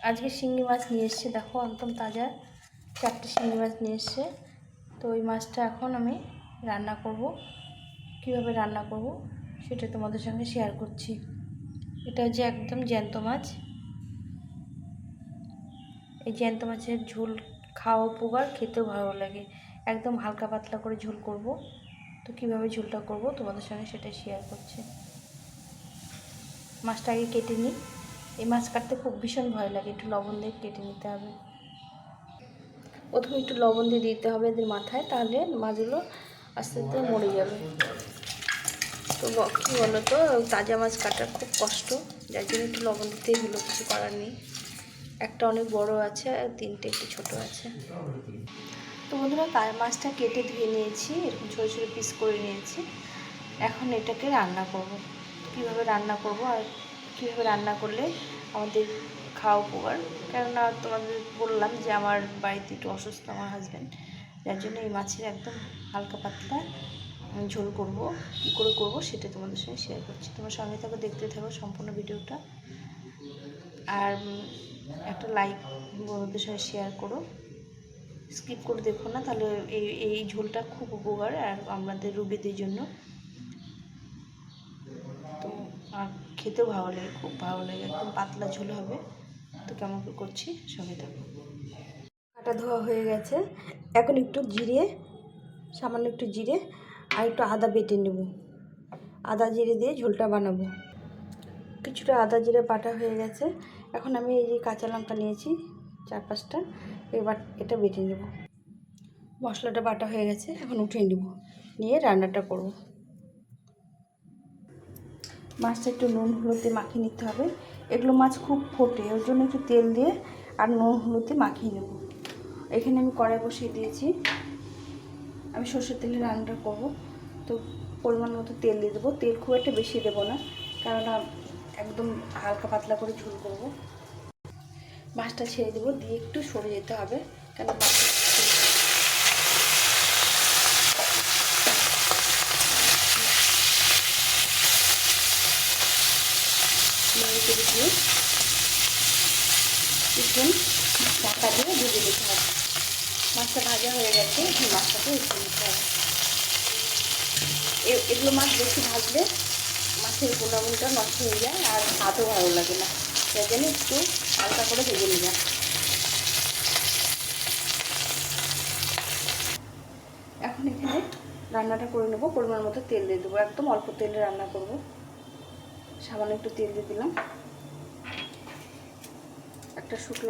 আজকে শিঙি মাছ নিয়ে এসছে, দেখো একদম তাজা 4টে শিঙি মাছ নিয়ে এসছে। তো ওই মাছটা এখন আমি রান্না করব। কিভাবে রান্না করব সেটা তোমাদের সঙ্গে শেয়ার করছি। এটা হচ্ছে একদম জ্যান্ত মাছ। এই জ্যান্ত মাছের ঝোল খাওয়া উপকার, খেতেও ভালো লাগে। একদম হালকা পাতলা করে ঝোল করব। তো কীভাবে ঝোলটা করব তোমাদের সঙ্গে সেটা শেয়ার করছি। মাছটা আগে কেটে নিই। এই মাছ কাটতে খুব ভীষণ ভয় লাগে, একটু লবণ দিয়ে কেটে নিতে হবে। প্রথমে একটু লবণ দিয়ে দিতে হবে এদের মাথায়, তাহলে মাছগুলো আস্তে আস্তে মরে যাবে। তো কী বলো তো, তাজা মাছ কাটা খুব কষ্ট, যার জন্য একটু লবণ দিতেই হলো, কিছু করার নেই। একটা অনেক বড় আছে আর 3টে একটু ছোটো আছে। তো বন্ধুরা, মাছটা কেটে ধুয়ে নিয়েছি, এরকম ছোটো ছোটো পিস করে নিয়েছি। এখন এটাকে রান্না করব। কীভাবে রান্না করব আর কীভাবে রান্না করলে আমাদের খাওয়া উপকার, কেননা তোমাদের বললাম যে আমার বাড়িতে একটু অসুস্থ আমার হাজব্যান্ড, যার জন্য এই মাছের একদম হালকা পাতলা ঝোল করব। কী করে করব সেটা তোমাদের সঙ্গে শেয়ার করছি। তোমার সঙ্গে থাকো, দেখতে থাকো সম্পূর্ণ ভিডিওটা। আর একটা লাইক বন্ধুদের সঙ্গে শেয়ার করো, স্কিপ করে দেখো না, তাহলে এই ঝোলটা খুব উপকার আর আমাদের রোগীদের জন্য। তো আর খেতেও ভালো লাগে, খুব ভালো লাগে, একদম পাতলা ঝোল হবে। তো কেমন করে করছি সঙ্গে থাকো। কাটা ধোয়া হয়ে গেছে, এখন একটু জিরে, সামান্য একটু জিরে আর একটু আদা বেটে নেব। আদা জিরে দিয়ে ঝোলটা বানাবো। কিছুটা আদা জিরে বাটা হয়ে গেছে। এখন আমি এই যে কাঁচা লঙ্কা নিয়েছি 4-5টা, এবার এটা বেটে নেব। মশলাটা বাটা হয়ে গেছে, এখন উঠিয়ে নেব, নিয়ে রান্নাটা করব। মাছটা একটু নুন হলুদে মাখিয়ে নিতে হবে। এগুলো মাছ খুব ফোটে, ওর জন্য একটু তেল দিয়ে আর নুন হলুদে মাখিয়ে নেব। এখানে আমি কড়াই বসিয়ে দিয়েছি, আমি সর্ষের তেলে রান্নাটা করব। তো পরিমাণ মতো তেল দিয়ে দেবো। তেল খুব একটা বেশি দেবো না, কেননা একদম হালকা পাতলা করে ঝোল করব। মাছটা ছেড়ে দেবো, দিয়ে একটু সরে যেতে হবে, কেন দিয়ে কিছুক্ষণ ঢাকা দিয়ে ভেজে দিতে হবে। মাছটা ভাজা হয়ে গেছে, মাছটাকে উঠিয়ে নিতে হবে। এগুলো মাছ বেশি ভাজলে মাছের গুণাগুণটা নষ্ট হয়ে যায় আর স্বাদও ভালো লাগে না, তাই জন্য একটু হালকা করে ভেজে নিলাম। এখন এখানে রান্নাটা করে নেবো। পরিমাণ মতো তেল দিয়ে দেবো, একদম অল্প তেলে রান্না করব। সামান্য একটু তেল দিয়ে দিলাম। একটা শুকনো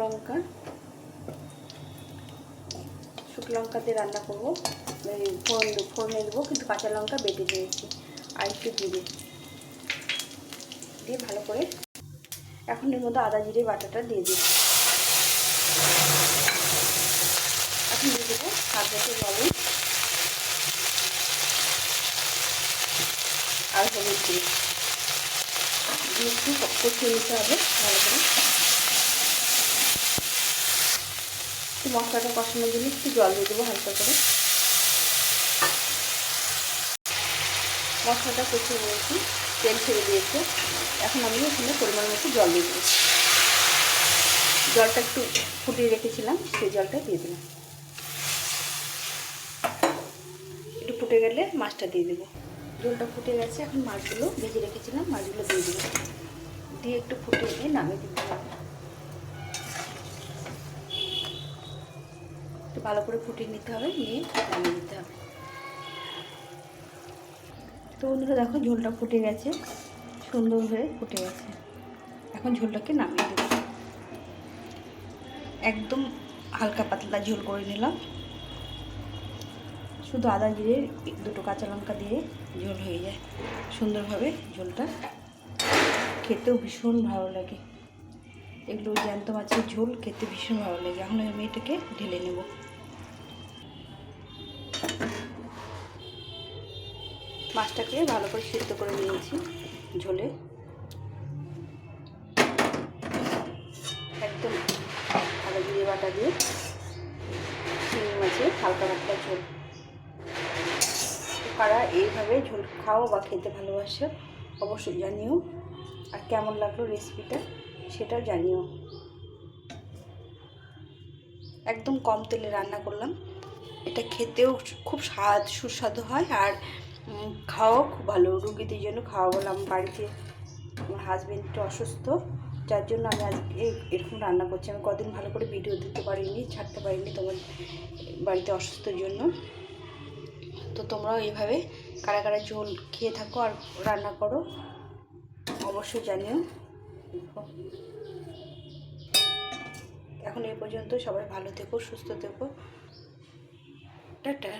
লঙ্কা দিয়ে রান্না করব। ফোড়নে দেবো, কিন্তু কাঁচা লঙ্কা বেটে দিয়েছি, আর একটু জিরে দিয়ে ভালো করে এখন এর মধ্যে আদা জিরে বাটাটা দিয়ে দিচ্ছি। এখন দিয়ে দেবো স্বাদ মতো লবণ আর হলুদ দিয়ে একটু কষিয়ে নিতে হবে ভালো করে। মশলাটা কষানোর জন্য একটু জল দিয়ে দেবো হালকা করে। মশলাটা কষিয়ে নিয়েছি, তেল ছেড়ে দিয়েছে। এখন আমি এখানে পরিমাণ মতো জল দিয়ে দেবো। জলটা একটু ফুটিয়ে রেখেছিলাম, সেই জলটা দিয়ে দিলাম। একটু ফুটে গেলে মাছটা দিয়ে দেবো। জলটা ফুটে গেছে, এখন মাছগুলো ভেজে রেখেছিলাম, মাছগুলো দিয়ে দেবো। দিয়ে একটু ফুটিয়ে দিয়ে নামিয়ে দিতে হবে। একটু ভালো করে ফুটিয়ে নিতে হবে, নিয়ে নামিয়ে দিতে হবে। তো বন্ধুরা দেখো, ঝোলটা ফুটে গেছে, সুন্দর হয়ে ফুটে গেছে। এখন ঝোলটাকে নামিয়ে দেবো। একদম হালকা পাতলা ঝোল করে নিলাম, শুধু আদা জিরে 2টো কাঁচা লঙ্কা দিয়ে ঝোল হয়ে যায় সুন্দরভাবে। ঝোলটা খেতেও ভীষণ ভালো লাগে। এগুলো জ্যান্ত মাছের ঝোল খেতে ভীষণ ভালো লাগে। এখন আমি এটাকে ঢেলে নেব। মাছটাকে ভালো করে সিদ্ধ করে নিয়েছি ঝোলে, একদম আদা জিরে বাটা দিয়ে শিঙি মাছের হালকা পাতলা ঝোল। কারা এইভাবে ঝোল খাও বা খেতে ভালোবাসো অবশ্যই জানিও, আর কেমন লাগলো রেসিপিটা সেটাও জানিও। একদম কম তেলে রান্না করলাম। এটা খেতেও খুব সুস্বাদু হয়, আর খাওয়াও খুব ভালো। রুগীদের জন্য খাওয়া বললাম, বাড়িতে আমার হাজব্যান্ড একটু অসুস্থ, যার জন্য আমি আজকে এরকম রান্না করছি। আমি কদিন ভালো করে ভিডিও দিতে পারিনি, ছাড়তে পারিনি তোমার বাড়িতে অসুস্থর জন্য। তো তোমরাও এইভাবে কারা কারা ঝোল খেয়ে থাকো আর রান্না করো, অবশ্যই জানিও। এখন এই পর্যন্ত, সবাই ভালো থেকো, সুস্থ থেকো, টাটা।